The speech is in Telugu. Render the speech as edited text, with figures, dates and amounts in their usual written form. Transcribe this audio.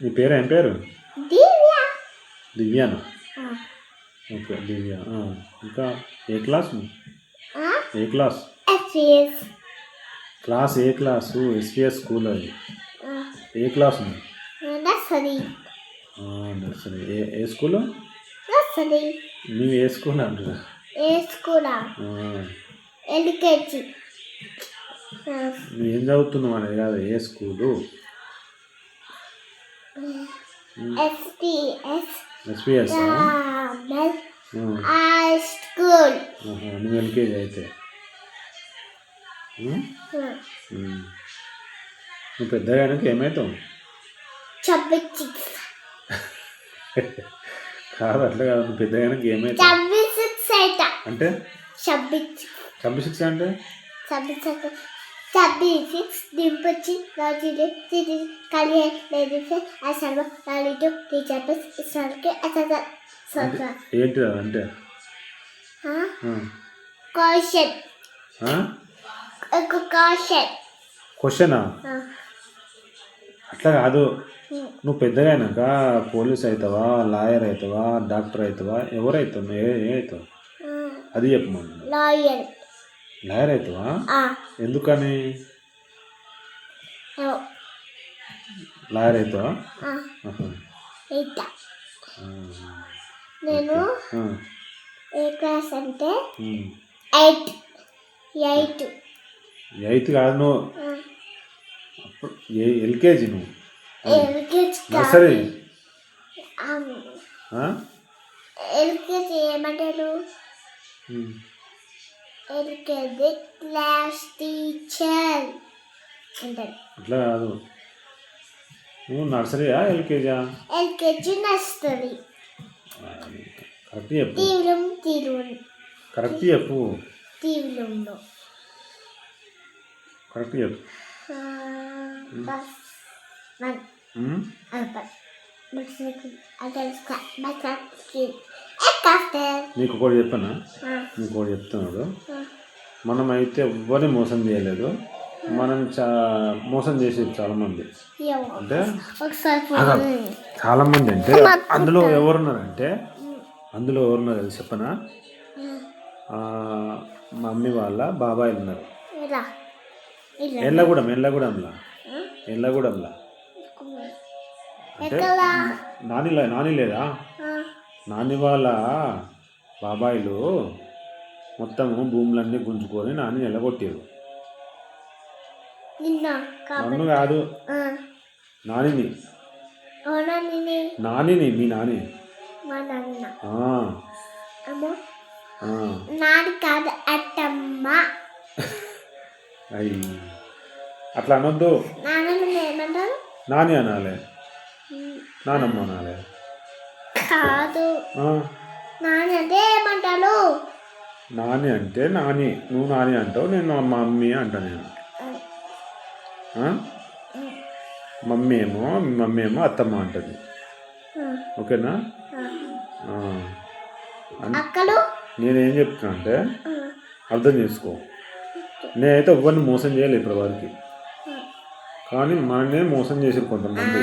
నీ పేరు ఏం పేరు? దివ్య. దివ్యానా? ఓకే దివ్య. ఇంకా ఏ క్లాస్? ఏ క్లాస్? ఎస్పీఎస్. క్లాస్ ఏ క్లాసు? ఎస్పీఎస్ స్కూల్ అది. ఏ క్లాస్ ఉంది? నర్సరీ. నర్సరీ. ఏ స్కూల్? నర్సరీ. నువ్వు ఏ స్కూల్ అంటున్నా? ఏ స్కూలా? ఎల్కేజీ. నువ్వు ఏం చదువుతున్నావు అనేది కాదు, ఏ స్కూలు? ఎస్పీఎస్. SPS school. నువ్వు ఎల్కేజీ అయితే. నువ్వు పెద్దగా ఏమవుతావు? కాదు అట్లా కాదు, నువ్వు పెద్దగా ఏమవుతావు అంటే? 26 అంటే 76 దింపొచ్చి రోజులు తిరిగి కలిసి అసలు నాలుగు టీచర్స్ ఇసరికి అసలు ఏంటి అంటే క్వశ్చన్. క్వశ్చనా? అట్లా కాదు, నువ్వు పెద్దగా అయినాక పోలీస్ అవుతావా, లాయర్ అవుతావా, డాక్టర్ అవుతావా, ఎవరైతావు? ఏ అవుతావు అది చెప్పు. మనం లాయర్ అవుతావా? ఎందుకని లాయర్ అవుతావా? నేను ఏ క్లాస్ అంటే 8 కాదు, నువ్వు ఎల్కేజీ. నువ్వు నర్సరీ. ఎల్కేజీ ఏమంటారు? ఎల్కేజీ క్లాస్ టీచర్ అంటారు. అట్లా కాదు, నువ్వు నర్సరీయా ఎల్కేజా? LKG nursery. కరెక్ట్ చెప్పు. కరెక్ట్ చెప్పు. కరెక్ట్ చెప్పు. నీకు ఒకటి చెప్పనా? నీకు ఒకటి చెప్తున్నాడు. మనం అయితే ఎవ్వరిని మోసం చేయలేదు, మనం మోసం చేసేది చాలామంది. అంటే చాలామంది అంటే అందులో ఎవరున్నారంటే తెలుసు చెప్పనా? మా మమ్మీ వాళ్ళ బాబాయిలు ఉన్నారు. ఎల్లగూడెంలా అంటే నాని లేదా? నాని వాళ్ళ బాబాయిలు మొత్తము భూములన్నీ గుంజుకొని నాని ఎల్లగొట్టారు. నన్ను కాదు, నానిని. మీ నాని. నాని కాదు, అత్తమ్మ. అయ్యి అట్లా అనొద్దు. నాని అనాలి, నానమ్మ అనాలి. కాదు, నాని అంటే ఏమంటారు? నాని అంటే నాని. నువ్వు నాని అంటావు, నేను మా మమ్మీ అంటా. నేను మమ్మీ ఏమో అత్తమ్మ అంటది. ఓకేనా? నేనేం చెప్తున్నా అంటే అర్థం చేసుకో. నేనైతే ఎవరిని మోసం చేయలేదు ఇప్పటి వరకు, కానీ మననే మోసం చేసారు కొంతమంది.